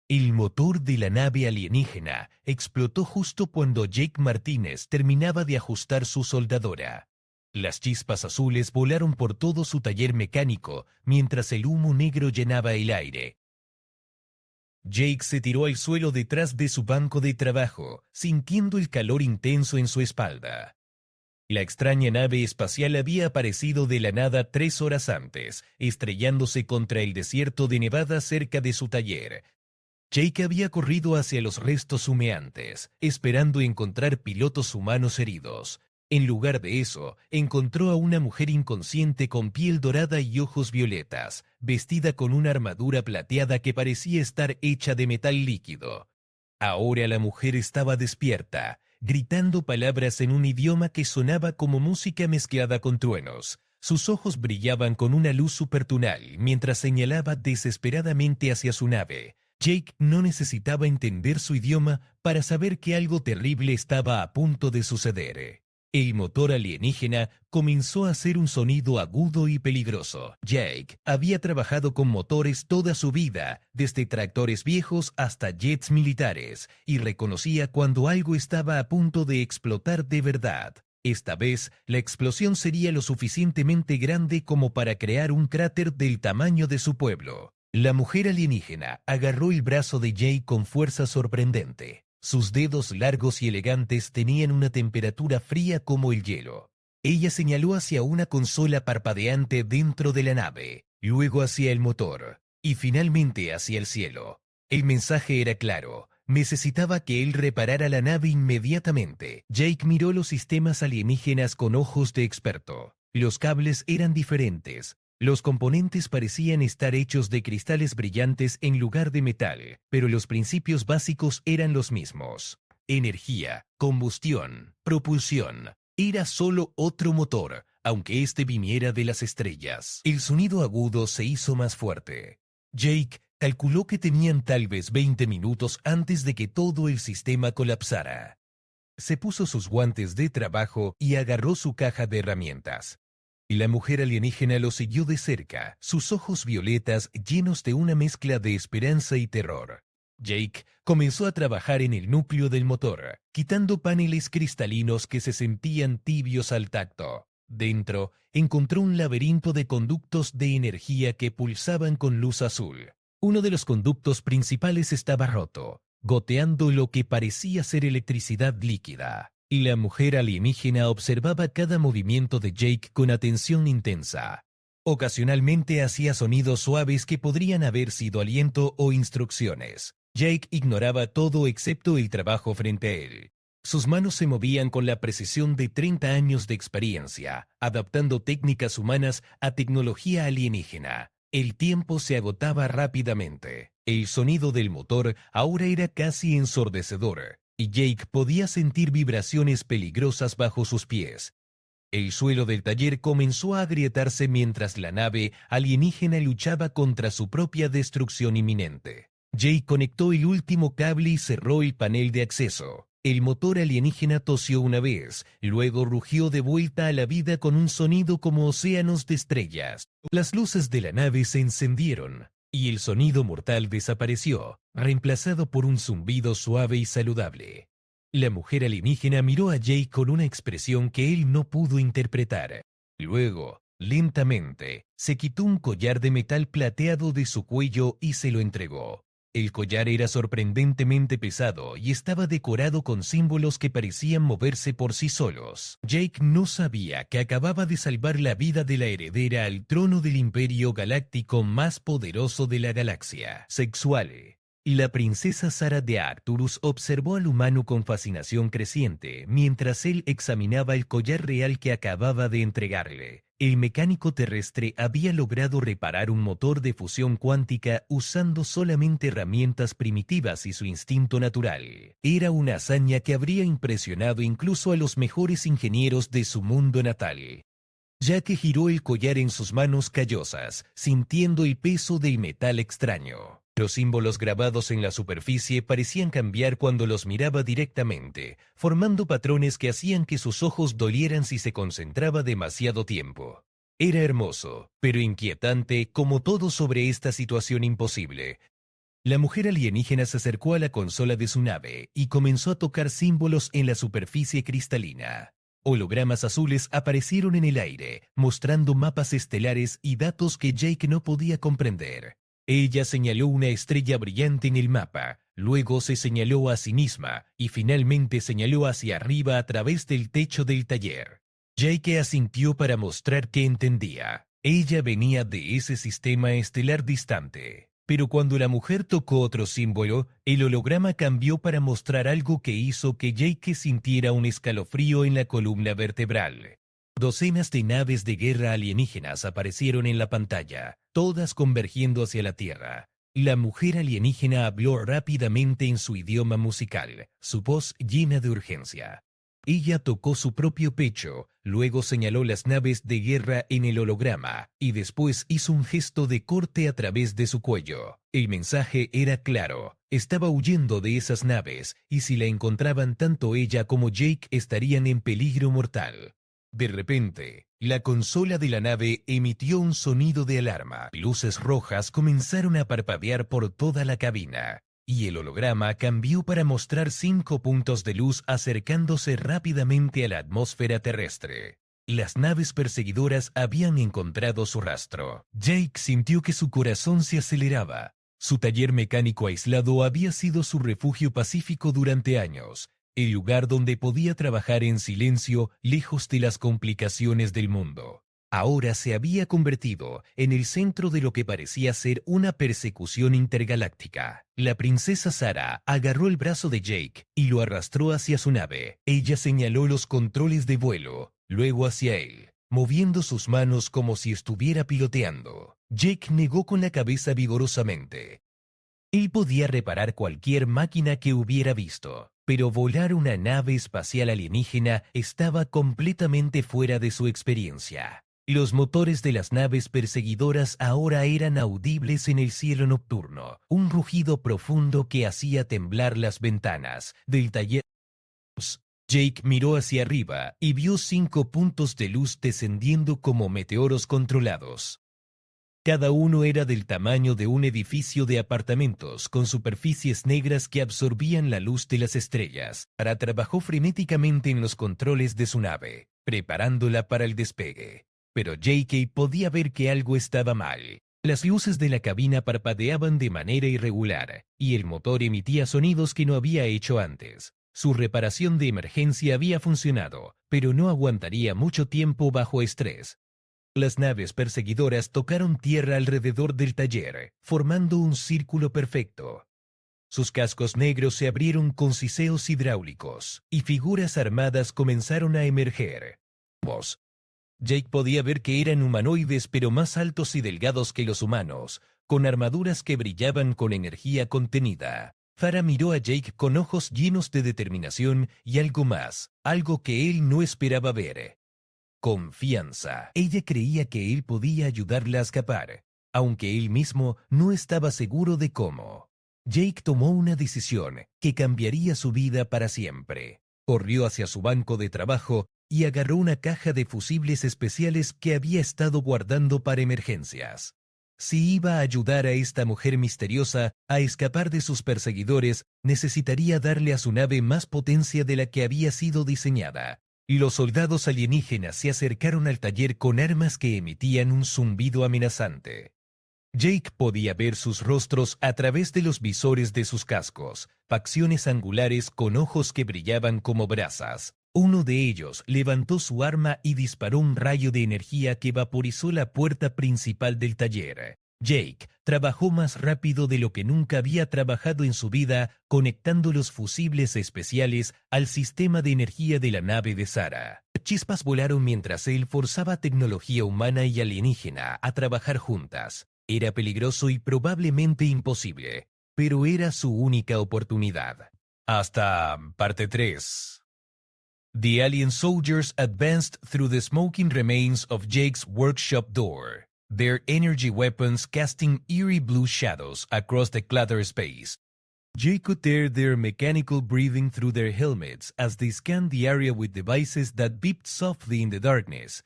El motor de la nave alienígena explotó justo cuando Jake Martínez terminaba de ajustar su soldadora. Las chispas azules volaron por todo su taller mecánico mientras el humo negro llenaba el aire. Jake se tiró al suelo detrás de su banco de trabajo, sintiendo el calor intenso en su espalda. La extraña nave espacial había aparecido de la nada 3 horas antes, estrellándose contra el desierto de Nevada cerca de su taller. Jake había corrido hacia los restos humeantes, esperando encontrar pilotos humanos heridos. En lugar de eso, encontró a una mujer inconsciente con piel dorada y ojos violetas, vestida con una armadura plateada que parecía estar hecha de metal líquido. Ahora la mujer estaba despierta, gritando palabras en un idioma que sonaba como música mezclada con truenos. Sus ojos brillaban con una luz supertunal mientras señalaba desesperadamente hacia su nave. Jake no necesitaba entender su idioma para saber que algo terrible estaba a punto de suceder. El motor alienígena comenzó a hacer un sonido agudo y peligroso. Jake había trabajado con motores toda su vida, desde tractores viejos hasta jets militares, y reconocía cuando algo estaba a punto de explotar de verdad. Esta vez, la explosión sería lo suficientemente grande como para crear un cráter del tamaño de su pueblo. La mujer alienígena agarró el brazo de Jake con fuerza sorprendente. Sus dedos largos y elegantes tenían una temperatura fría como el hielo. Ella señaló hacia una consola parpadeante dentro de la nave, luego hacia el motor, y finalmente hacia el cielo. El mensaje era claro. Necesitaba que él reparara la nave inmediatamente. Jake miró los sistemas alienígenas con ojos de experto. Los cables eran diferentes. Los componentes parecían estar hechos de cristales brillantes en lugar de metal, pero los principios básicos eran los mismos. Energía, combustión, propulsión. Era solo otro motor, aunque este viniera de las estrellas. El sonido agudo se hizo más fuerte. Jake calculó que tenían tal vez 20 minutos antes de que todo el sistema colapsara. Se puso sus guantes de trabajo y agarró su caja de herramientas. La mujer alienígena lo siguió de cerca, sus ojos violetas llenos de una mezcla de esperanza y terror. Jake comenzó a trabajar en el núcleo del motor, quitando paneles cristalinos que se sentían tibios al tacto. Dentro, encontró un laberinto de conductos de energía que pulsaban con luz azul. Uno de los conductos principales estaba roto, goteando lo que parecía ser electricidad líquida. Y la mujer alienígena observaba cada movimiento de Jake con atención intensa. Ocasionalmente hacía sonidos suaves que podrían haber sido aliento o instrucciones. Jake ignoraba todo excepto el trabajo frente a él. Sus manos se movían con la precisión de 30 años de experiencia, adaptando técnicas humanas a tecnología alienígena. El tiempo se agotaba rápidamente. El sonido del motor ahora era casi ensordecedor, y Jake podía sentir vibraciones peligrosas bajo sus pies. El suelo del taller comenzó a agrietarse mientras la nave alienígena luchaba contra su propia destrucción inminente. Jake conectó el último cable y cerró el panel de acceso. El motor alienígena tosió una vez, luego rugió de vuelta a la vida con un sonido como océanos de estrellas. Las luces de la nave se encendieron, y el sonido mortal desapareció, reemplazado por un zumbido suave y saludable. La mujer alienígena miró a Jake con una expresión que él no pudo interpretar. Luego, lentamente, se quitó un collar de metal plateado de su cuello y se lo entregó. El collar era sorprendentemente pesado y estaba decorado con símbolos que parecían moverse por sí solos. Jake no sabía que acababa de salvar la vida de la heredera al trono del imperio galáctico más poderoso de la galaxia, Sexuale. La princesa Sara de Arcturus observó al humano con fascinación creciente mientras él examinaba el collar real que acababa de entregarle. El mecánico terrestre había logrado reparar un motor de fusión cuántica usando solamente herramientas primitivas y su instinto natural. Era una hazaña que habría impresionado incluso a los mejores ingenieros de su mundo natal. Ya que giró el collar en sus manos callosas, sintiendo el peso del metal extraño. Los símbolos grabados en la superficie parecían cambiar cuando los miraba directamente, formando patrones que hacían que sus ojos dolieran si se concentraba demasiado tiempo. Era hermoso, pero inquietante como todo sobre esta situación imposible. La mujer alienígena se acercó a la consola de su nave y comenzó a tocar símbolos en la superficie cristalina. Hologramas azules aparecieron en el aire, mostrando mapas estelares y datos que Jake no podía comprender. Ella señaló una estrella brillante en el mapa, luego se señaló a sí misma y finalmente señaló hacia arriba a través del techo del taller. Jake asintió para mostrar que entendía. Ella venía de ese sistema estelar distante. Pero cuando la mujer tocó otro símbolo, el holograma cambió para mostrar algo que hizo que Jake sintiera un escalofrío en la columna vertebral. Docenas de naves de guerra alienígenas aparecieron en la pantalla, todas convergiendo hacia la Tierra. La mujer alienígena habló rápidamente en su idioma musical, su voz llena de urgencia. Ella tocó su propio pecho, luego señaló las naves de guerra en el holograma y después hizo un gesto de corte a través de su cuello. El mensaje era claro, estaba huyendo de esas naves y si la encontraban tanto ella como Jake estarían en peligro mortal. De repente, la consola de la nave emitió un sonido de alarma. Luces rojas comenzaron a parpadear por toda la cabina, y el holograma cambió para mostrar 5 puntos de luz acercándose rápidamente a la atmósfera terrestre. Las naves perseguidoras habían encontrado su rastro. Jake sintió que su corazón se aceleraba. Su taller mecánico aislado había sido su refugio pacífico durante años, el lugar donde podía trabajar en silencio, lejos de las complicaciones del mundo. Ahora se había convertido en el centro de lo que parecía ser una persecución intergaláctica. La princesa Sara agarró el brazo de Jake y lo arrastró hacia su nave. Ella señaló los controles de vuelo, luego hacia él, moviendo sus manos como si estuviera piloteando. Jake negó con la cabeza vigorosamente. Él podía reparar cualquier máquina que hubiera visto, pero volar una nave espacial alienígena estaba completamente fuera de su experiencia. Los motores de las naves perseguidoras ahora eran audibles en el cielo nocturno, un rugido profundo que hacía temblar las ventanas del taller. Jake miró hacia arriba y vio 5 puntos de luz descendiendo como meteoros controlados. Cada uno era del tamaño de un edificio de apartamentos con superficies negras que absorbían la luz de las estrellas. Sara trabajó frenéticamente en los controles de su nave, preparándola para el despegue. Pero Jake podía ver que algo estaba mal. Las luces de la cabina parpadeaban de manera irregular, y el motor emitía sonidos que no había hecho antes. Su reparación de emergencia había funcionado, pero no aguantaría mucho tiempo bajo estrés. Las naves perseguidoras tocaron tierra alrededor del taller, formando un círculo perfecto. Sus cascos negros se abrieron con siseos hidráulicos, y figuras armadas comenzaron a emerger. Jake podía ver que eran humanoides pero más altos y delgados que los humanos, con armaduras que brillaban con energía contenida. Sara miró a Jake con ojos llenos de determinación y algo más, algo que él no esperaba ver. Confianza. Ella creía que él podía ayudarla a escapar, aunque él mismo no estaba seguro de cómo. Jake tomó una decisión que cambiaría su vida para siempre. Corrió hacia su banco de trabajo y agarró una caja de fusibles especiales que había estado guardando para emergencias. Si iba a ayudar a esta mujer misteriosa a escapar de sus perseguidores, necesitaría darle a su nave más potencia de la que había sido diseñada. Los soldados alienígenas se acercaron al taller con armas que emitían un zumbido amenazante. Jake podía ver sus rostros a través de los visores de sus cascos, facciones angulares con ojos que brillaban como brasas. Uno de ellos levantó su arma y disparó un rayo de energía que vaporizó la puerta principal del taller. Jake trabajó más rápido de lo que nunca había trabajado en su vida, conectando los fusibles especiales al sistema de energía de la nave de Sara. Chispas volaron mientras él forzaba tecnología humana y alienígena a trabajar juntas. Era peligroso y probablemente imposible, pero era su única oportunidad. Hasta parte 3. The alien soldiers advanced through the smoking remains of Jake's workshop door, their energy weapons casting eerie blue shadows across the cluttered space. Jake could hear their mechanical breathing through their helmets as they scanned the area with devices that beeped softly in the darkness.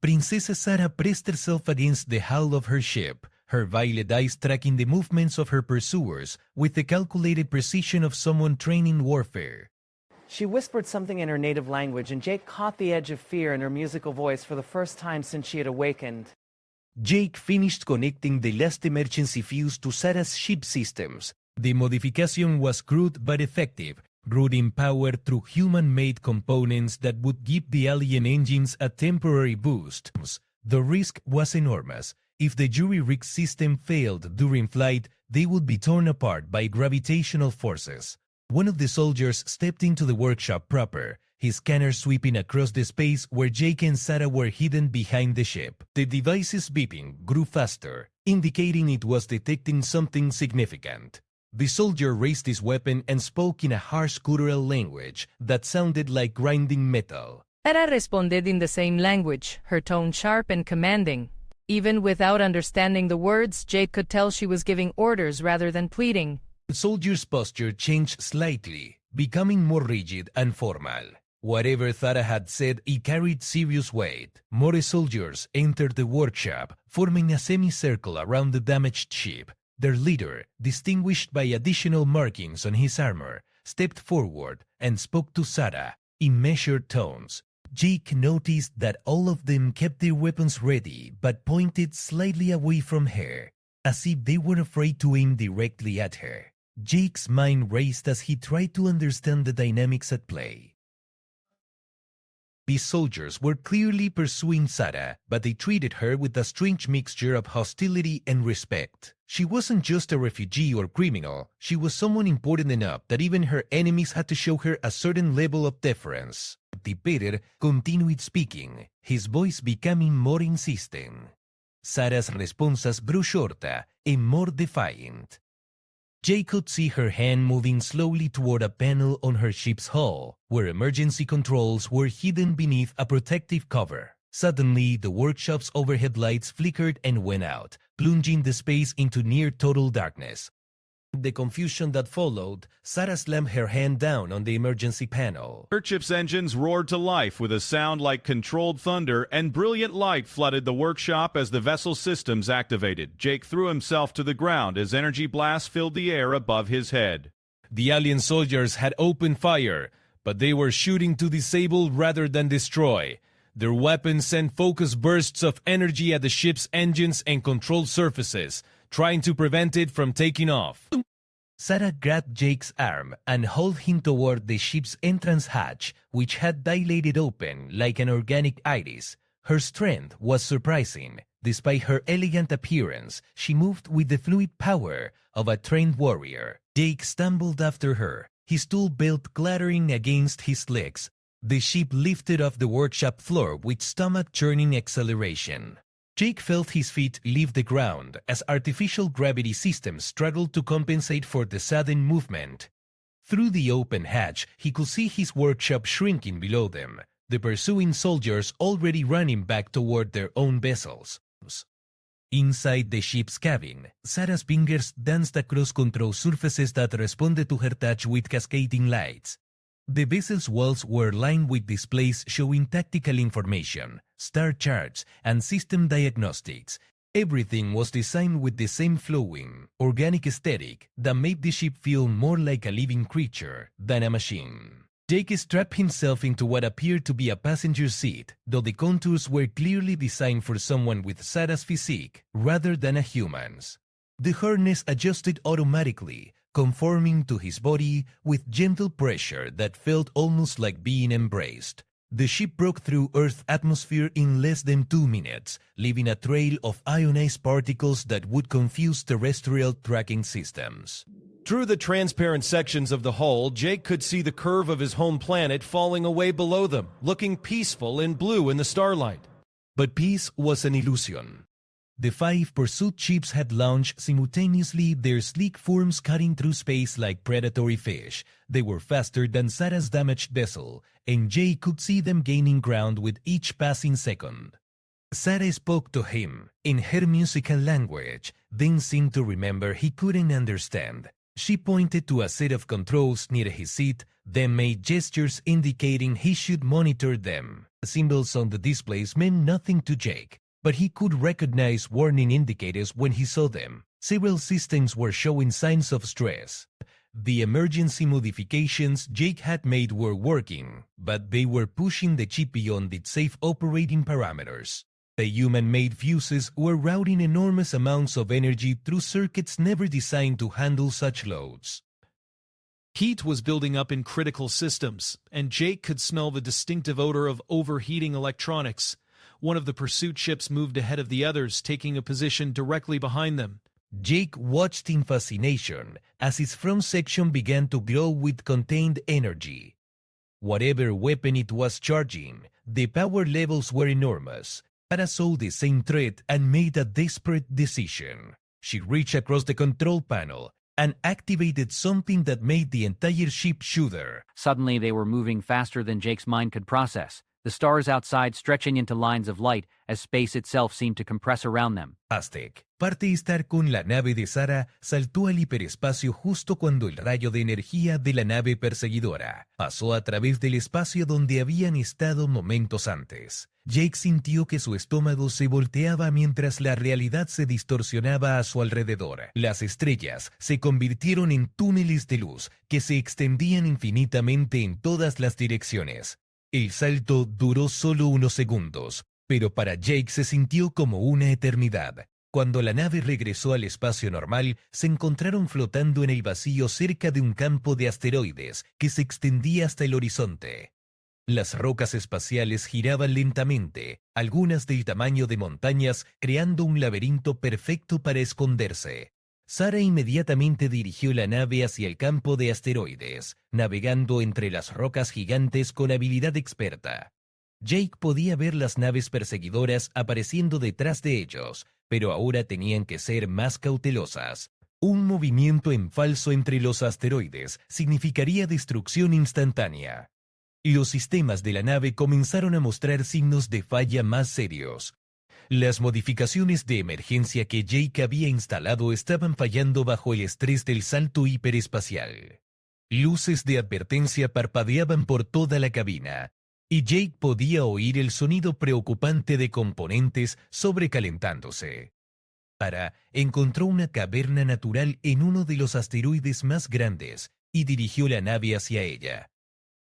Princesa Sara pressed herself against the hull of her ship, her violet eyes tracking the movements of her pursuers with the calculated precision of someone trained in warfare. She whispered something in her native language, and Jake caught the edge of fear in her musical voice for the first time since she had awakened. Jake finished connecting the last emergency fuse to Sarah's ship systems. The modification was crude but effective, routing power through human-made components that would give the alien engines a temporary boost. The risk was enormous. If the jury-rig system failed during flight, they would be torn apart by gravitational forces. One of the soldiers stepped into the workshop proper, his scanner sweeping across the space where Jake and Sarah were hidden behind the ship. The device's beeping grew faster, indicating it was detecting something significant. The soldier raised his weapon and spoke in a harsh guttural language that sounded like grinding metal. Sarah responded in the same language, her tone sharp and commanding. Even without understanding the words, Jake could tell she was giving orders rather than pleading. The soldier's posture changed slightly, becoming more rigid and formal. Whatever Sarah had said, it carried serious weight. More soldiers entered the workshop, forming a semicircle around the damaged ship. Their leader, distinguished by additional markings on his armor, stepped forward and spoke to Sarah in measured tones. Jake noticed that all of them kept their weapons ready but pointed slightly away from her, as if they were afraid to aim directly at her. Jake's mind raced as he tried to understand the dynamics at play. These soldiers were clearly pursuing Sarah, but they treated her with a strange mixture of hostility and respect. She wasn't just a refugee or criminal, she was someone important enough that even her enemies had to show her a certain level of deference. Tiperer continued speaking, his voice becoming more insistent. Sarah's responses grew shorter and more defiant. Jake could see her hand moving slowly toward a panel on her ship's hull, where emergency controls were hidden beneath a protective cover. Suddenly, the workshop's overhead lights flickered and went out, plunging the space into near-total darkness. In the confusion that followed, Sarah slammed her hand down on the emergency panel. Her ship's engines roared to life with a sound like controlled thunder, and brilliant light flooded the workshop as the vessel's systems activated. Jake threw himself to the ground as energy blasts filled the air above his head. The alien soldiers had opened fire, but they were shooting to disable rather than destroy. Their weapons sent focused bursts of energy at the ship's engines and control surfaces, trying to prevent it from taking off. Sarah grabbed Jake's arm and hauled him toward the ship's entrance hatch, which had dilated open like an organic iris. Her strength was surprising. Despite her elegant appearance, she moved with the fluid power of a trained warrior. Jake stumbled after her, his tool belt clattering against his legs. The ship lifted off the workshop floor with stomach-churning acceleration. Jake felt his feet leave the ground as artificial gravity systems struggled to compensate for the sudden movement. Through the open hatch, he could see his workshop shrinking below them, the pursuing soldiers already running back toward their own vessels. Inside the ship's cabin, Sarah's fingers danced across control surfaces that responded to her touch with cascading lights. The vessel's walls were lined with displays showing tactical information, star charts, and system diagnostics. Everything was designed with the same flowing, organic aesthetic that made the ship feel more like a living creature than a machine. Jake strapped himself into what appeared to be a passenger seat, though the contours were clearly designed for someone with Sarah's physique rather than a human's. The harness adjusted automatically, conforming to his body with gentle pressure that felt almost like being embraced. The ship broke through Earth's atmosphere in less than 2 minutes, leaving a trail of ionized particles that would confuse terrestrial tracking systems. Through the transparent sections of the hull, Jake could see the curve of his home planet falling away below them, looking peaceful and blue in the starlight. But peace was an illusion. The 5 pursuit ships had launched simultaneously, their sleek forms cutting through space like predatory fish. They were faster than Sarah's damaged vessel, and Jay could see them gaining ground with each passing second. Sarah spoke to him in her musical language, then seemed to remember he couldn't understand. She pointed to a set of controls near his seat, then made gestures indicating he should monitor them. The symbols on the displays meant nothing to Jake. but he could recognize warning indicators when he saw them. Several systems were showing signs of stress. The emergency modifications Jake had made were working, but they were pushing the chip beyond its safe operating parameters. The human-made fuses were routing enormous amounts of energy through circuits never designed to handle such loads. Heat was building up in critical systems, and Jake could smell the distinctive odor of overheating electronics. One of the pursuit ships moved ahead of the others, taking a position directly behind them. Jake watched in fascination as its front section began to glow with contained energy. Whatever weapon it was charging, the power levels were enormous. Sarah saw the same threat and made a desperate decision. She reached across the control panel and activated something that made the entire ship shudder. Suddenly they were moving faster than Jake's mind could process, the stars outside stretching into lines of light as space itself seemed to compress around them. Aztec, parte de estar con la nave de Sarah, saltó al hiperespacio justo cuando el rayo de energía de la nave perseguidora pasó a través del espacio donde habían estado momentos antes. Jake sintió que su estómago se volteaba mientras la realidad se distorsionaba a su alrededor. Las estrellas se convirtieron en túneles de luz que se extendían infinitamente en todas las direcciones. El salto duró solo unos segundos, pero para Jake se sintió como una eternidad. Cuando la nave regresó al espacio normal, se encontraron flotando en el vacío cerca de un campo de asteroides que se extendía hasta el horizonte. Las rocas espaciales giraban lentamente, algunas del tamaño de montañas, creando un laberinto perfecto para esconderse. Sarah inmediatamente dirigió la nave hacia el campo de asteroides, navegando entre las rocas gigantes con habilidad experta. Jake podía ver las naves perseguidoras apareciendo detrás de ellos, pero ahora tenían que ser más cautelosas. Un movimiento en falso entre los asteroides significaría destrucción instantánea. Los sistemas de la nave comenzaron a mostrar signos de falla más serios. Las modificaciones de emergencia que Jake había instalado estaban fallando bajo el estrés del salto hiperespacial. Luces de advertencia parpadeaban por toda la cabina, y Jake podía oír el sonido preocupante de componentes sobrecalentándose. Sarah encontró una caverna natural en uno de los asteroides más grandes y dirigió la nave hacia ella.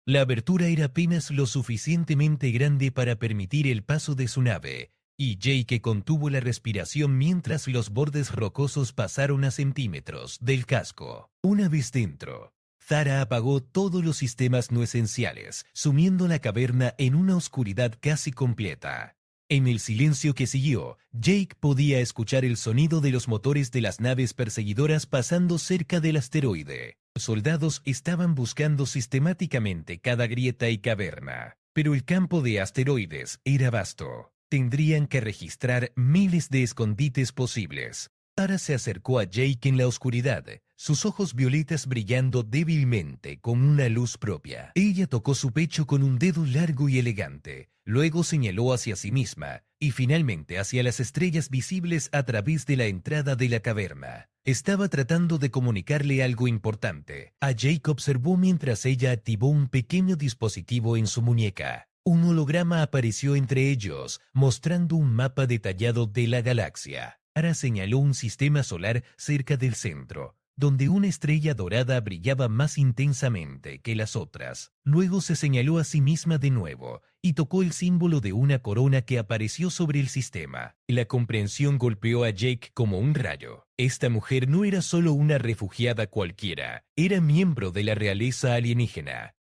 La abertura era apenas lo suficientemente grande para permitir el paso de su nave, y Jake contuvo la respiración mientras los bordes rocosos pasaron a centímetros del casco. Una vez dentro, Sarah apagó todos los sistemas no esenciales, sumiendo la caverna en una oscuridad casi completa. En el silencio que siguió, Jake podía escuchar el sonido de los motores de las naves perseguidoras pasando cerca del asteroide. Los soldados estaban buscando sistemáticamente cada grieta y caverna, pero el campo de asteroides era vasto. Tendrían que registrar miles de escondites posibles. Sarah se acercó a Jake en la oscuridad, sus ojos violetas brillando débilmente con una luz propia. Ella tocó su pecho con un dedo largo y elegante, luego señaló hacia sí misma y finalmente hacia las estrellas visibles a través de la entrada de la caverna. Estaba tratando de comunicarle algo importante. A Jake observó mientras ella activó un pequeño dispositivo en su muñeca. Un holograma apareció entre ellos, mostrando un mapa detallado de la galaxia. Sarah señaló un sistema solar cerca del centro, donde una estrella dorada brillaba más intensamente que las otras. Luego se señaló a sí misma de nuevo y tocó el símbolo de una corona que apareció sobre el sistema. La comprensión golpeó a Jake como un rayo. Esta mujer no era solo una refugiada cualquiera, era miembro de la realeza alienígena.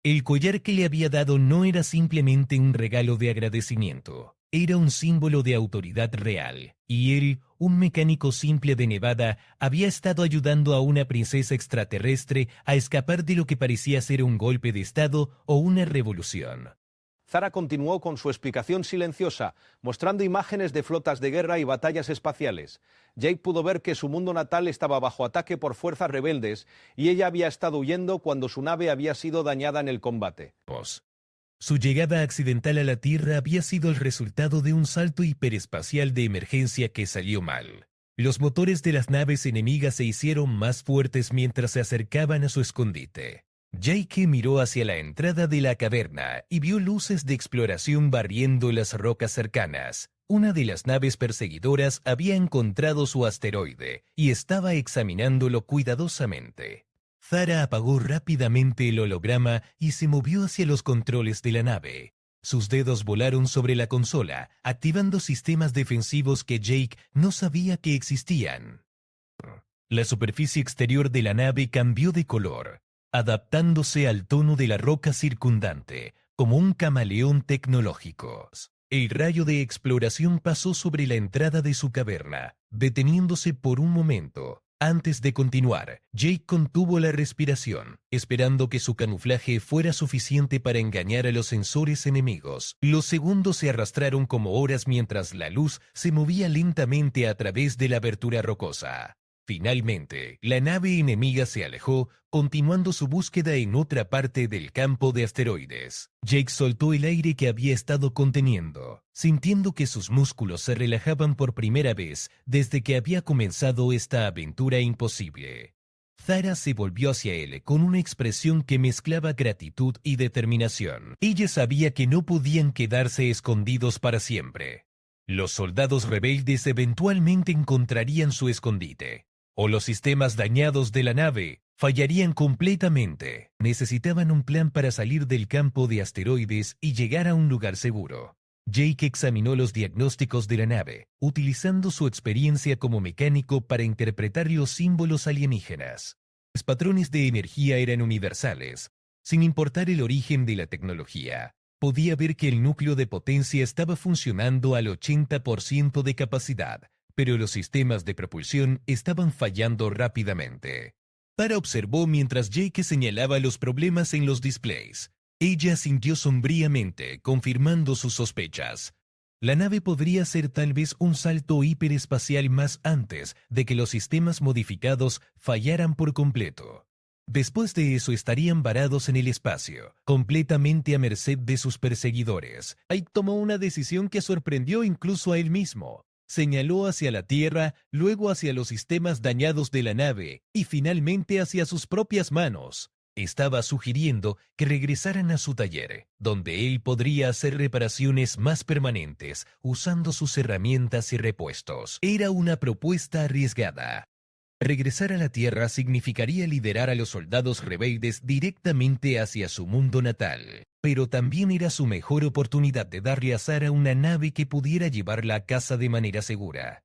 El collar que le había dado no era simplemente un regalo de agradecimiento. Era un símbolo de autoridad real, y él, un mecánico simple de Nevada, había estado ayudando a una princesa extraterrestre a escapar de lo que parecía ser un golpe de estado o una revolución. Sarah continuó con su explicación silenciosa, mostrando imágenes de flotas de guerra y batallas espaciales. Jake pudo ver que su mundo natal estaba bajo ataque por fuerzas rebeldes y ella había estado huyendo cuando su nave había sido dañada en el combate. Su llegada accidental a la Tierra había sido el resultado de un salto hiperespacial de emergencia que salió mal. Los motores de las naves enemigas se hicieron más fuertes mientras se acercaban a su escondite. Jake miró hacia la entrada de la caverna y vio luces de exploración barriendo las rocas cercanas. Una de las naves perseguidoras había encontrado su asteroide y estaba examinándolo cuidadosamente. Zara apagó rápidamente el holograma y se movió hacia los controles de la nave. Sus dedos volaron sobre la consola, activando sistemas defensivos que Jake no sabía que existían. La superficie exterior de la nave cambió de color, adaptándose al tono de la roca circundante, como un camaleón tecnológico. El rayo de exploración pasó sobre la entrada de su caverna, deteniéndose por un momento. Antes de continuar, Jake contuvo la respiración, esperando que su camuflaje fuera suficiente para engañar a los sensores enemigos. Los segundos se arrastraron como horas mientras la luz se movía lentamente a través de la abertura rocosa. Finalmente, la nave enemiga se alejó, continuando su búsqueda en otra parte del campo de asteroides. Jake soltó el aire que había estado conteniendo, sintiendo que sus músculos se relajaban por primera vez desde que había comenzado esta aventura imposible. Zara se volvió hacia él con una expresión que mezclaba gratitud y determinación. Ella sabía que no podían quedarse escondidos para siempre. Los soldados rebeldes eventualmente encontrarían su escondite, o los sistemas dañados de la nave fallarían completamente. Necesitaban un plan para salir del campo de asteroides y llegar a un lugar seguro. Jake examinó los diagnósticos de la nave, utilizando su experiencia como mecánico para interpretar los símbolos alienígenas. Los patrones de energía eran universales, sin importar el origen de la tecnología. Podía ver que el núcleo de potencia estaba funcionando al 80% de capacidad, pero los sistemas de propulsión estaban fallando rápidamente. Tara observó mientras Jake señalaba los problemas en los displays. Ella sintió sombríamente, confirmando sus sospechas. La nave podría ser tal vez un salto hiperespacial más antes de que los sistemas modificados fallaran por completo. Después de eso estarían varados en el espacio, completamente a merced de sus perseguidores. Ike tomó una decisión que sorprendió incluso a él mismo. Señaló hacia la Tierra, luego hacia los sistemas dañados de la nave y finalmente hacia sus propias manos. Estaba sugiriendo que regresaran a su taller, donde él podría hacer reparaciones más permanentes usando sus herramientas y repuestos. Era una propuesta arriesgada. Regresar a la Tierra significaría liderar a los soldados rebeldes directamente hacia su mundo natal, pero también era su mejor oportunidad de darle a Zara una nave que pudiera llevarla a casa de manera segura.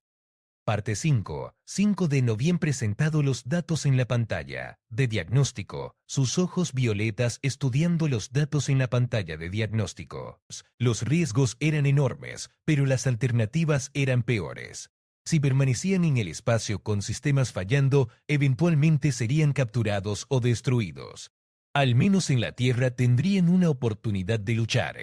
Parte 5. 5 de noviembre. Presentado los datos en la pantalla de diagnóstico, sus ojos violetas estudiando los datos en la pantalla de diagnóstico. Los riesgos eran enormes, pero las alternativas eran peores. Si permanecían en el espacio con sistemas fallando, eventualmente serían capturados o destruidos. Al menos en la Tierra tendrían una oportunidad de luchar.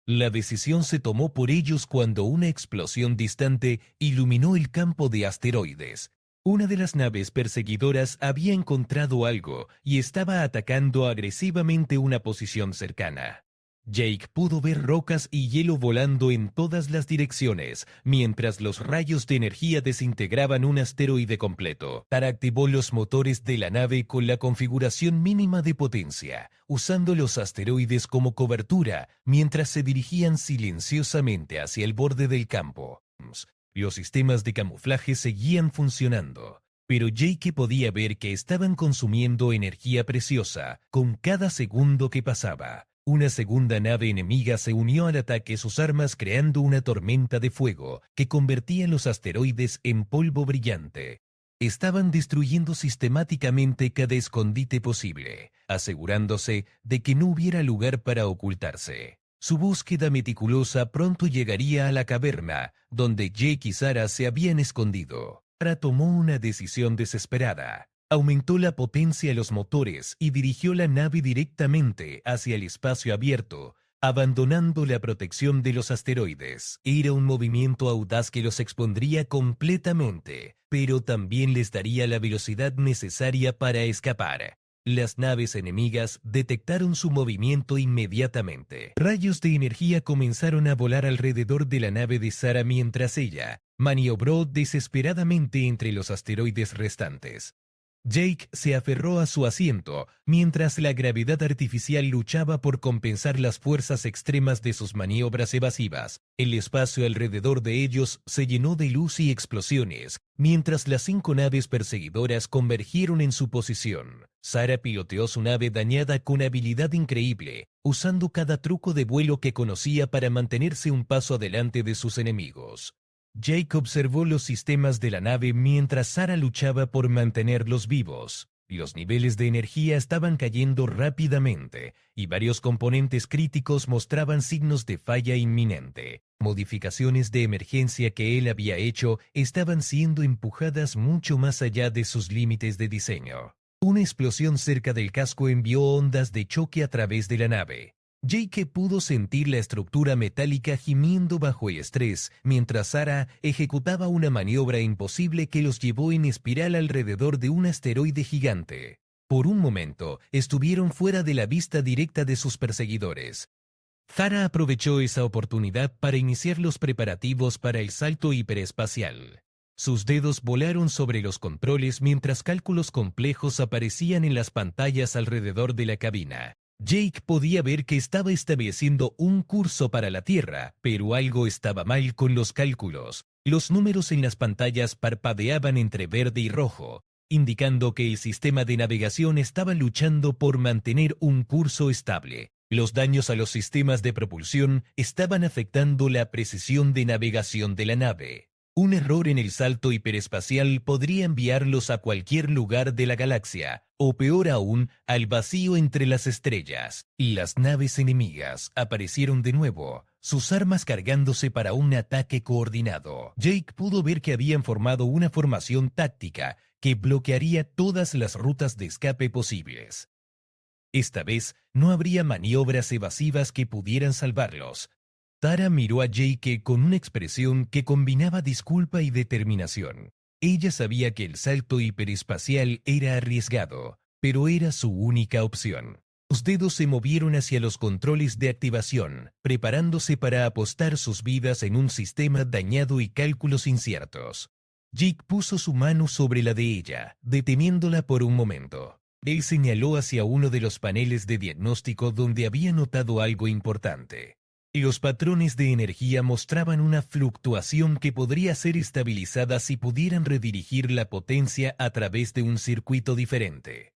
La decisión se tomó por ellos cuando una explosión distante iluminó el campo de asteroides. Una de las naves perseguidoras había encontrado algo y estaba atacando agresivamente una posición cercana. Jake pudo ver rocas y hielo volando en todas las direcciones, mientras los rayos de energía desintegraban un asteroide completo. Tara activó los motores de la nave con la configuración mínima de potencia, usando los asteroides como cobertura, mientras se dirigían silenciosamente hacia el borde del campo. Los sistemas de camuflaje seguían funcionando, pero Jake podía ver que estaban consumiendo energía preciosa con cada segundo que pasaba. Una segunda nave enemiga se unió al ataque, sus armas creando una tormenta de fuego que convertía los asteroides en polvo brillante. Estaban destruyendo sistemáticamente cada escondite posible, asegurándose de que no hubiera lugar para ocultarse. Su búsqueda meticulosa pronto llegaría a la caverna, donde Jake y Zara se habían escondido. Zara tomó una decisión desesperada. Aumentó la potencia de los motores y dirigió la nave directamente hacia el espacio abierto, abandonando la protección de los asteroides. Era un movimiento audaz que los expondría completamente, pero también les daría la velocidad necesaria para escapar. Las naves enemigas detectaron su movimiento inmediatamente. Rayos de energía comenzaron a volar alrededor de la nave de Zara mientras ella maniobró desesperadamente entre los asteroides restantes. Jake se aferró a su asiento mientras la gravedad artificial luchaba por compensar las fuerzas extremas de sus maniobras evasivas. El espacio alrededor de ellos se llenó de luz y explosiones, mientras las 5 naves perseguidoras convergieron en su posición. Sarah piloteó su nave dañada con habilidad increíble, usando cada truco de vuelo que conocía para mantenerse un paso adelante de sus enemigos. Jake observó los sistemas de la nave mientras Sarah luchaba por mantenerlos vivos. Los niveles de energía estaban cayendo rápidamente y varios componentes críticos mostraban signos de falla inminente. Modificaciones de emergencia que él había hecho estaban siendo empujadas mucho más allá de sus límites de diseño. Una explosión cerca del casco envió ondas de choque a través de la nave. Jake pudo sentir la estructura metálica gimiendo bajo el estrés mientras Sarah ejecutaba una maniobra imposible que los llevó en espiral alrededor de un asteroide gigante. Por un momento, estuvieron fuera de la vista directa de sus perseguidores. Sarah aprovechó esa oportunidad para iniciar los preparativos para el salto hiperespacial. Sus dedos volaron sobre los controles mientras cálculos complejos aparecían en las pantallas alrededor de la cabina. Jake podía ver que estaba estableciendo un curso para la Tierra, pero algo estaba mal con los cálculos. Los números en las pantallas parpadeaban entre verde y rojo, indicando que el sistema de navegación estaba luchando por mantener un curso estable. Los daños a los sistemas de propulsión estaban afectando la precisión de navegación de la nave. Un error en el salto hiperespacial podría enviarlos a cualquier lugar de la galaxia, o peor aún, al vacío entre las estrellas. Las naves enemigas aparecieron de nuevo, sus armas cargándose para un ataque coordinado. Jake pudo ver que habían formado una formación táctica que bloquearía todas las rutas de escape posibles. Esta vez no habría maniobras evasivas que pudieran salvarlos. Sarah miró a Jake con una expresión que combinaba disculpa y determinación. Ella sabía que el salto hiperespacial era arriesgado, pero era su única opción. Sus dedos se movieron hacia los controles de activación, preparándose para apostar sus vidas en un sistema dañado y cálculos inciertos. Jake puso su mano sobre la de ella, deteniéndola por un momento. Él señaló hacia uno de los paneles de diagnóstico donde había notado algo importante. Los patrones de energía mostraban una fluctuación que podría ser estabilizada si pudieran redirigir la potencia a través de un circuito diferente.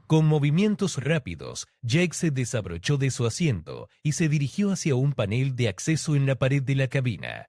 Con movimientos rápidos, Jake se desabrochó de su asiento y se dirigió hacia un panel de acceso en la pared de la cabina.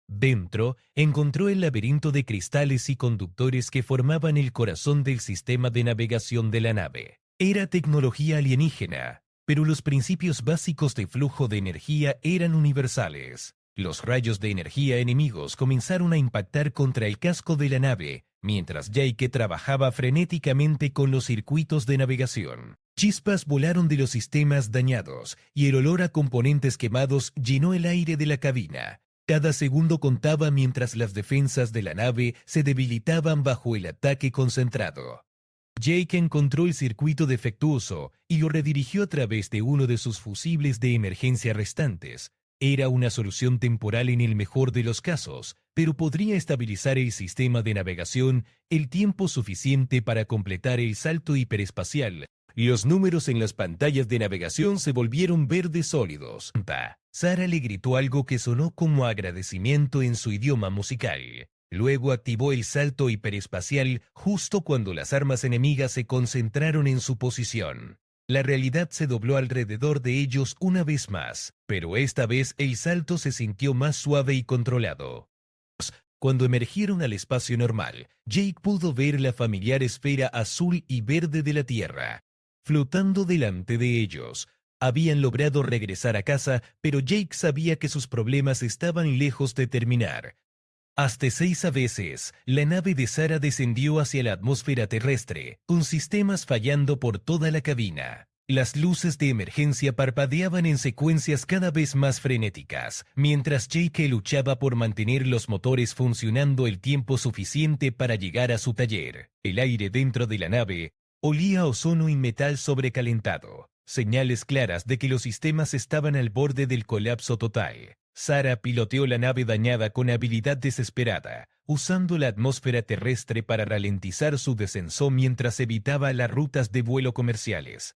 Dentro, encontró el laberinto de cristales y conductores que formaban el corazón del sistema de navegación de la nave. Era tecnología alienígena, pero los principios básicos de flujo de energía eran universales. Los rayos de energía enemigos comenzaron a impactar contra el casco de la nave, mientras Jake trabajaba frenéticamente con los circuitos de navegación. Chispas volaron de los sistemas dañados, y el olor a componentes quemados llenó el aire de la cabina. Cada segundo contaba mientras las defensas de la nave se debilitaban bajo el ataque concentrado. Jake encontró el circuito defectuoso y lo redirigió a través de uno de sus fusibles de emergencia restantes. Era una solución temporal en el mejor de los casos, pero podría estabilizar el sistema de navegación el tiempo suficiente para completar el salto hiperespacial. Los números en las pantallas de navegación se volvieron verdes sólidos. Sarah le gritó algo que sonó como agradecimiento en su idioma musical. Luego activó el salto hiperespacial justo cuando las armas enemigas se concentraron en su posición. La realidad se dobló alrededor de ellos una vez más, pero esta vez el salto se sintió más suave y controlado. Cuando emergieron al espacio normal, Jake pudo ver la familiar esfera azul y verde de la Tierra, flotando delante de ellos. Habían logrado regresar a casa, pero Jake sabía que sus problemas estaban lejos de terminar. Hasta 6 veces, la nave de Sarah descendió hacia la atmósfera terrestre, con sistemas fallando por toda la cabina. Las luces de emergencia parpadeaban en secuencias cada vez más frenéticas, mientras Jake luchaba por mantener los motores funcionando el tiempo suficiente para llegar a su taller. El aire dentro de la nave olía a ozono y metal sobrecalentado, señales claras de que los sistemas estaban al borde del colapso total. Sarah piloteó la nave dañada con habilidad desesperada, usando la atmósfera terrestre para ralentizar su descenso mientras evitaba las rutas de vuelo comerciales.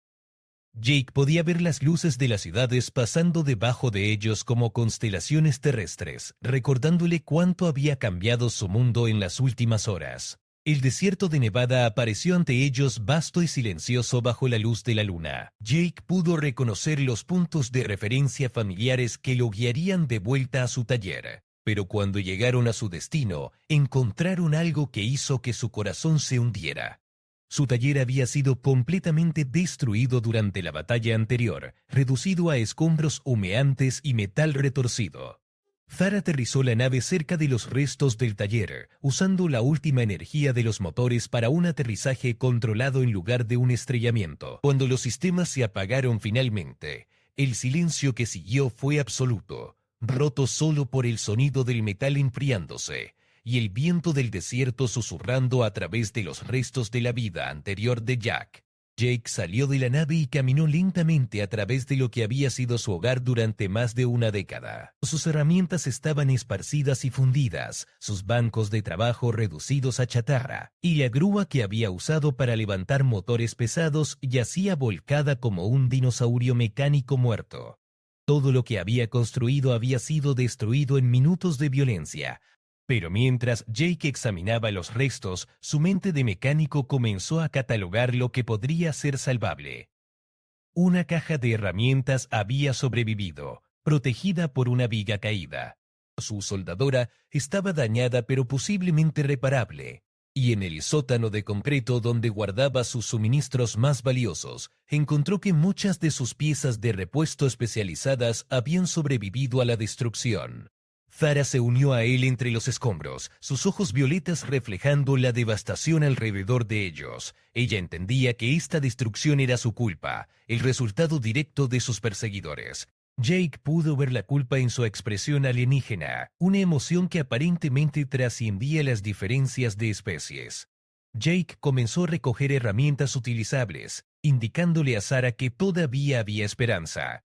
Jake podía ver las luces de las ciudades pasando debajo de ellos como constelaciones terrestres, recordándole cuánto había cambiado su mundo en las últimas horas. El desierto de Nevada apareció ante ellos vasto y silencioso bajo la luz de la luna. Jake pudo reconocer los puntos de referencia familiares que lo guiarían de vuelta a su taller. Pero cuando llegaron a su destino, encontraron algo que hizo que su corazón se hundiera. Su taller había sido completamente destruido durante la batalla anterior, reducido a escombros humeantes y metal retorcido. Sarah aterrizó la nave cerca de los restos del taller, usando la última energía de los motores para un aterrizaje controlado en lugar de un estrellamiento. Cuando los sistemas se apagaron finalmente, el silencio que siguió fue absoluto, roto solo por el sonido del metal enfriándose y el viento del desierto susurrando a través de los restos de la vida anterior de Jack. Jake salió de la nave y caminó lentamente a través de lo que había sido su hogar durante más de una década. Sus herramientas estaban esparcidas y fundidas, sus bancos de trabajo reducidos a chatarra, y la grúa que había usado para levantar motores pesados yacía volcada como un dinosaurio mecánico muerto. Todo lo que había construido había sido destruido en minutos de violencia. Pero mientras Jake examinaba los restos, su mente de mecánico comenzó a catalogar lo que podría ser salvable. Una caja de herramientas había sobrevivido, protegida por una viga caída. Su soldadora estaba dañada pero posiblemente reparable. Y en el sótano de concreto donde guardaba sus suministros más valiosos, encontró que muchas de sus piezas de repuesto especializadas habían sobrevivido a la destrucción. Sarah se unió a él entre los escombros, sus ojos violetas reflejando la devastación alrededor de ellos. Ella entendía que esta destrucción era su culpa, el resultado directo de sus perseguidores. Jake pudo ver la culpa en su expresión alienígena, una emoción que aparentemente trascendía las diferencias de especies. Jake comenzó a recoger herramientas utilizables, indicándole a Sarah que todavía había esperanza.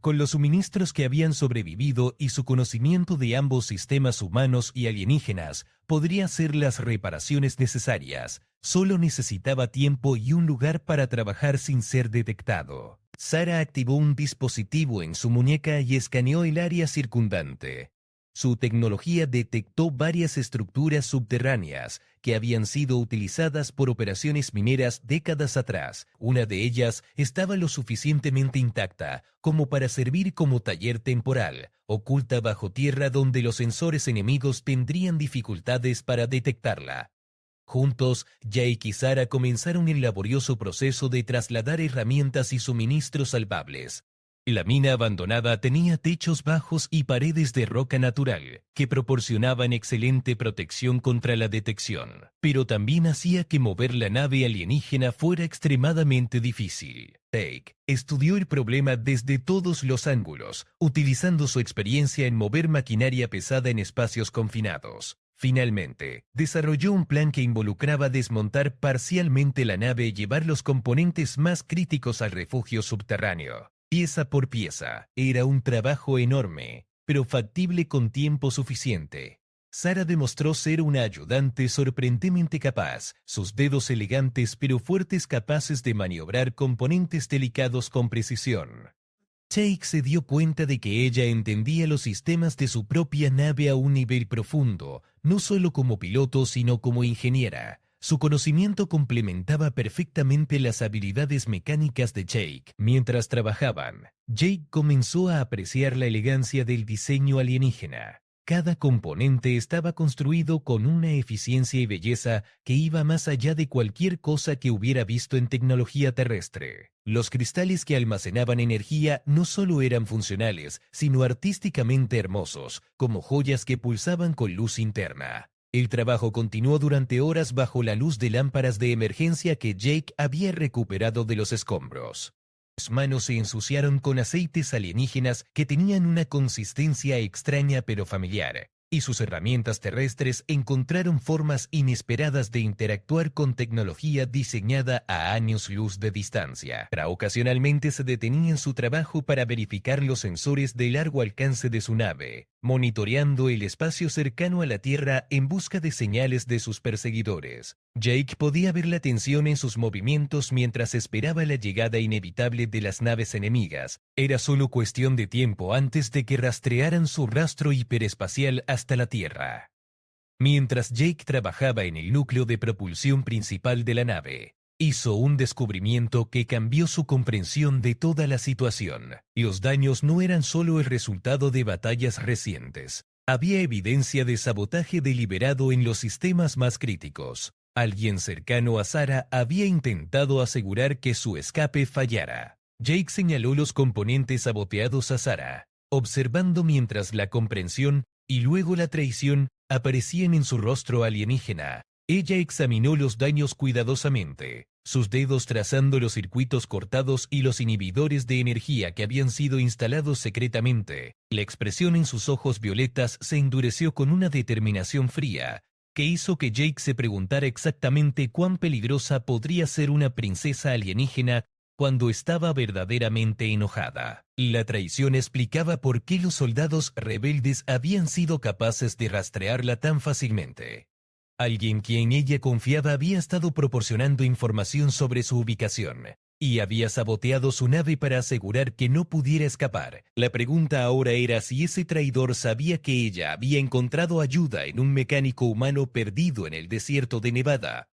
Con los suministros que habían sobrevivido y su conocimiento de ambos sistemas humanos y alienígenas, podría hacer las reparaciones necesarias. Solo necesitaba tiempo y un lugar para trabajar sin ser detectado. Sarah activó un dispositivo en su muñeca y escaneó el área circundante. Su tecnología detectó varias estructuras subterráneas que habían sido utilizadas por operaciones mineras décadas atrás. Una de ellas estaba lo suficientemente intacta como para servir como taller temporal, oculta bajo tierra donde los sensores enemigos tendrían dificultades para detectarla. Juntos, Jake y Sarah comenzaron el laborioso proceso de trasladar herramientas y suministros salvables. La mina abandonada tenía techos bajos y paredes de roca natural, que proporcionaban excelente protección contra la detección, pero también hacía que mover la nave alienígena fuera extremadamente difícil. Jake estudió el problema desde todos los ángulos, utilizando su experiencia en mover maquinaria pesada en espacios confinados. Finalmente, desarrolló un plan que involucraba desmontar parcialmente la nave y llevar los componentes más críticos al refugio subterráneo. Pieza por pieza, era un trabajo enorme, pero factible con tiempo suficiente. Sarah demostró ser una ayudante sorprendentemente capaz, sus dedos elegantes pero fuertes capaces de maniobrar componentes delicados con precisión. Jake se dio cuenta de que ella entendía los sistemas de su propia nave a un nivel profundo, no solo como piloto sino como ingeniera. Su conocimiento complementaba perfectamente las habilidades mecánicas de Jake. Mientras trabajaban, Jake comenzó a apreciar la elegancia del diseño alienígena. Cada componente estaba construido con una eficiencia y belleza que iba más allá de cualquier cosa que hubiera visto en tecnología terrestre. Los cristales que almacenaban energía no solo eran funcionales, sino artísticamente hermosos, como joyas que pulsaban con luz interna. El trabajo continuó durante horas bajo la luz de lámparas de emergencia que Jake había recuperado de los escombros. Sus manos se ensuciaron con aceites alienígenas que tenían una consistencia extraña pero familiar. y sus herramientas terrestres encontraron formas inesperadas de interactuar con tecnología diseñada a años luz de distancia. Sara ocasionalmente se detenía en su trabajo para verificar los sensores de largo alcance de su nave, monitoreando el espacio cercano a la Tierra en busca de señales de sus perseguidores. Jake podía ver la tensión en sus movimientos mientras esperaba la llegada inevitable de las naves enemigas. Era solo cuestión de tiempo antes de que rastrearan su rastro hiperespacial hasta la Tierra. Mientras Jake trabajaba en el núcleo de propulsión principal de la nave, hizo un descubrimiento que cambió su comprensión de toda la situación. Los daños no eran solo el resultado de batallas recientes. Había evidencia de sabotaje deliberado en los sistemas más críticos. Alguien cercano a Sara había intentado asegurar que su escape fallara. Jake señaló los componentes saboteados a Sara, observando mientras la comprensión y luego la traición aparecían en su rostro alienígena. Ella examinó los daños cuidadosamente, sus dedos trazando los circuitos cortados y los inhibidores de energía que habían sido instalados secretamente. La expresión en sus ojos violetas se endureció con una determinación fría, que hizo que Jake se preguntara exactamente cuán peligrosa podría ser una princesa alienígena cuando estaba verdaderamente enojada. La traición explicaba por qué los soldados rebeldes habían sido capaces de rastrearla tan fácilmente. Alguien quien ella confiaba había estado proporcionando información sobre su ubicación y había saboteado su nave para asegurar que no pudiera escapar. La pregunta ahora era si ese traidor sabía que ella había encontrado ayuda en un mecánico humano perdido en el desierto de Nevada.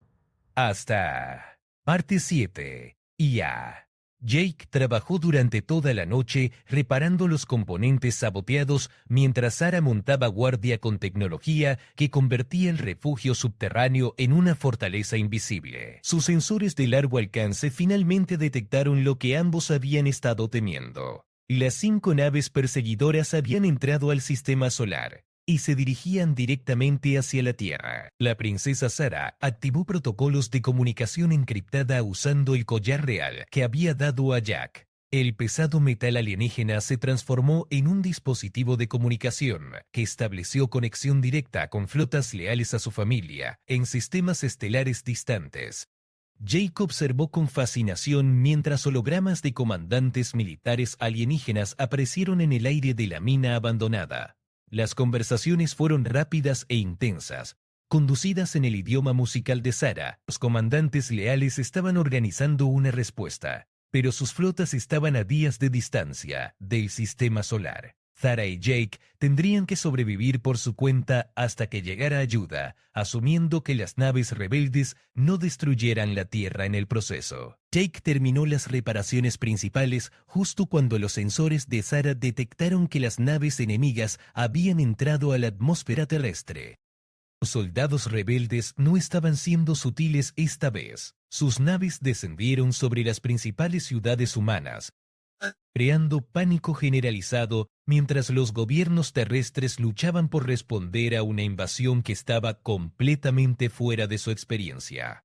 Hasta parte 7. IA. Jake trabajó durante toda la noche reparando los componentes saboteados mientras Sara montaba guardia con tecnología que convertía el refugio subterráneo en una fortaleza invisible. Sus sensores de largo alcance finalmente detectaron lo que ambos habían estado temiendo. Las 5 naves perseguidoras habían entrado al sistema solar y se dirigían directamente hacia la Tierra. La princesa Sara activó protocolos de comunicación encriptada usando el collar real que había dado a Jack. El pesado metal alienígena se transformó en un dispositivo de comunicación que estableció conexión directa con flotas leales a su familia en sistemas estelares distantes. Jake observó con fascinación mientras hologramas de comandantes militares alienígenas aparecieron en el aire de la mina abandonada. Las conversaciones fueron rápidas e intensas, conducidas en el idioma musical de Sara. Los comandantes leales estaban organizando una respuesta, pero sus flotas estaban a días de distancia del sistema solar. Sara y Jake tendrían que sobrevivir por su cuenta hasta que llegara ayuda, asumiendo que las naves rebeldes no destruyeran la Tierra en el proceso. Jake terminó las reparaciones principales justo cuando los sensores de Sara detectaron que las naves enemigas habían entrado a la atmósfera terrestre. Los soldados rebeldes no estaban siendo sutiles esta vez. Sus naves descendieron sobre las principales ciudades humanas, creando pánico generalizado mientras los gobiernos terrestres luchaban por responder a una invasión que estaba completamente fuera de su experiencia.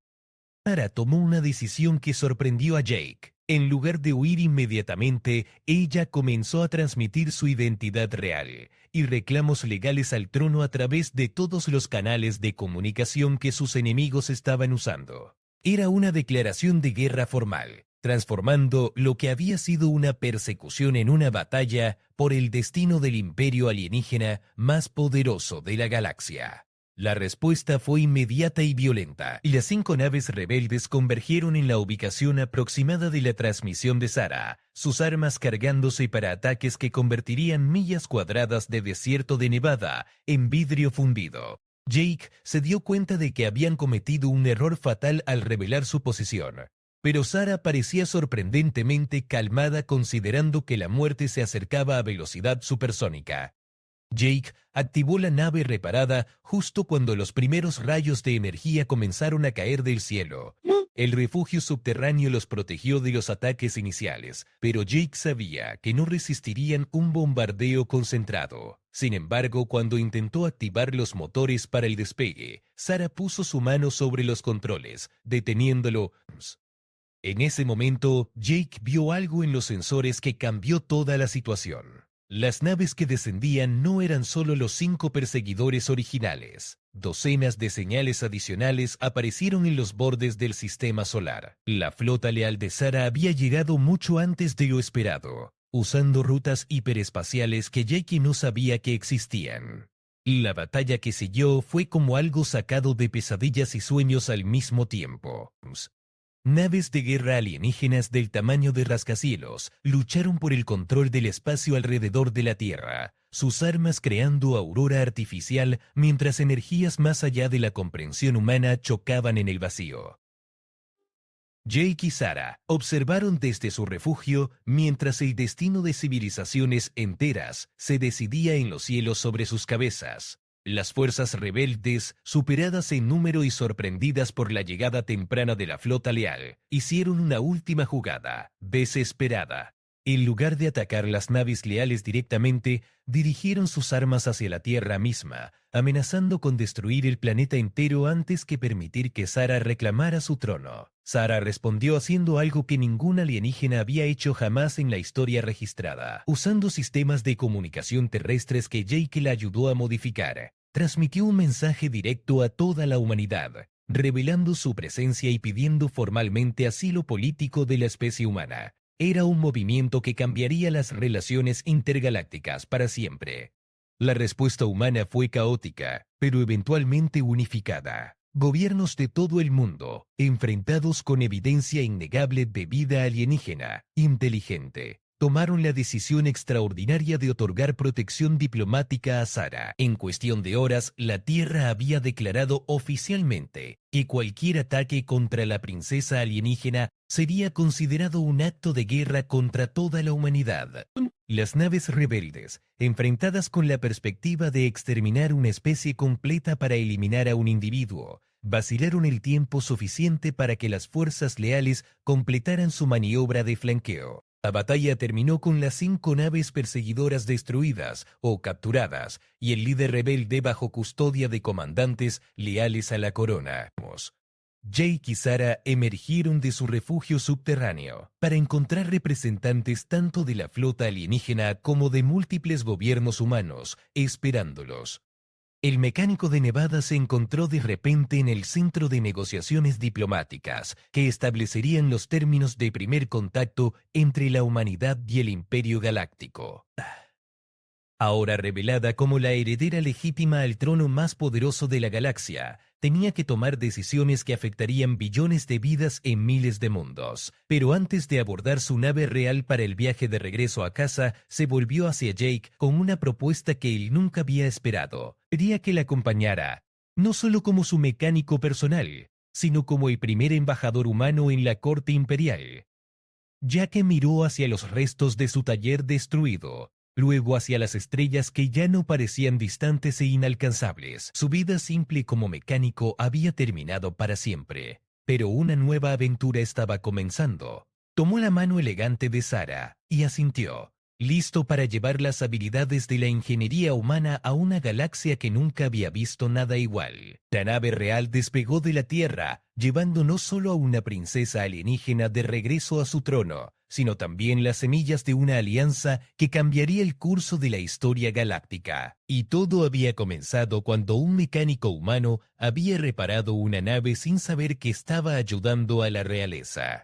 Sara tomó una decisión que sorprendió a Jake. En lugar de huir inmediatamente, ella comenzó a transmitir su identidad real y reclamos legales al trono a través de todos los canales de comunicación que sus enemigos estaban usando. Era una declaración de guerra formal, transformando lo que había sido una persecución en una batalla por el destino del imperio alienígena más poderoso de la galaxia. La respuesta fue inmediata y violenta, y las 5 naves rebeldes convergieron en la ubicación aproximada de la transmisión de Sara, sus armas cargándose para ataques que convertirían millas cuadradas de desierto de Nevada en vidrio fundido. Jake se dio cuenta de que habían cometido un error fatal al revelar su posición. Pero Sara parecía sorprendentemente calmada considerando que la muerte se acercaba a velocidad supersónica. Jake activó la nave reparada justo cuando los primeros rayos de energía comenzaron a caer del cielo. El refugio subterráneo los protegió de los ataques iniciales, pero Jake sabía que no resistirían un bombardeo concentrado. Sin embargo, cuando intentó activar los motores para el despegue, Sara puso su mano sobre los controles, deteniéndolo. En ese momento, Jake vio algo en los sensores que cambió toda la situación. Las naves que descendían no eran solo los 5 perseguidores originales. Docenas de señales adicionales aparecieron en los bordes del sistema solar. La flota leal de Sara había llegado mucho antes de lo esperado, usando rutas hiperespaciales que Jake no sabía que existían. La batalla que siguió fue como algo sacado de pesadillas y sueños al mismo tiempo. Naves de guerra alienígenas del tamaño de rascacielos lucharon por el control del espacio alrededor de la Tierra, sus armas creando aurora artificial mientras energías más allá de la comprensión humana chocaban en el vacío. Jake y Sara observaron desde su refugio mientras el destino de civilizaciones enteras se decidía en los cielos sobre sus cabezas. Las fuerzas rebeldes, superadas en número y sorprendidas por la llegada temprana de la flota leal, hicieron una última jugada, desesperada. En lugar de atacar las naves leales directamente, dirigieron sus armas hacia la Tierra misma, amenazando con destruir el planeta entero antes que permitir que Sara reclamara su trono. Sara respondió haciendo algo que ningún alienígena había hecho jamás en la historia registrada. Usando sistemas de comunicación terrestres que Jake la ayudó a modificar, transmitió un mensaje directo a toda la humanidad, revelando su presencia y pidiendo formalmente asilo político de la especie humana. Era un movimiento que cambiaría las relaciones intergalácticas para siempre. La respuesta humana fue caótica, pero eventualmente unificada. Gobiernos de todo el mundo, enfrentados con evidencia innegable de vida alienígena, inteligente, tomaron la decisión extraordinaria de otorgar protección diplomática a Sara. En cuestión de horas, la Tierra había declarado oficialmente que cualquier ataque contra la princesa alienígena sería considerado un acto de guerra contra toda la humanidad. Las naves rebeldes, enfrentadas con la perspectiva de exterminar una especie completa para eliminar a un individuo, vacilaron el tiempo suficiente para que las fuerzas leales completaran su maniobra de flanqueo. La batalla terminó con las 5 naves perseguidoras destruidas o capturadas y el líder rebelde bajo custodia de comandantes leales a la corona. Jake y Sara emergieron de su refugio subterráneo para encontrar representantes tanto de la flota alienígena como de múltiples gobiernos humanos esperándolos. El mecánico de Nevada se encontró de repente en el centro de negociaciones diplomáticas que establecerían los términos de primer contacto entre la humanidad y el Imperio Galáctico. Ahora revelada como la heredera legítima al trono más poderoso de la galaxia, tenía que tomar decisiones que afectarían billones de vidas en miles de mundos. Pero antes de abordar su nave real para el viaje de regreso a casa, se volvió hacia Jake con una propuesta que él nunca había esperado. Quería que la acompañara, no solo como su mecánico personal, sino como el primer embajador humano en la corte imperial. Jake miró hacia los restos de su taller destruido, luego hacia las estrellas que ya no parecían distantes e inalcanzables. Su vida simple como mecánico había terminado para siempre, pero una nueva aventura estaba comenzando. Tomó la mano elegante de Sara y asintió, listo para llevar las habilidades de la ingeniería humana a una galaxia que nunca había visto nada igual. La nave real despegó de la Tierra, llevando no solo a una princesa alienígena de regreso a su trono, sino también las semillas de una alianza que cambiaría el curso de la historia galáctica. Y todo había comenzado cuando un mecánico humano había reparado una nave sin saber que estaba ayudando a la realeza.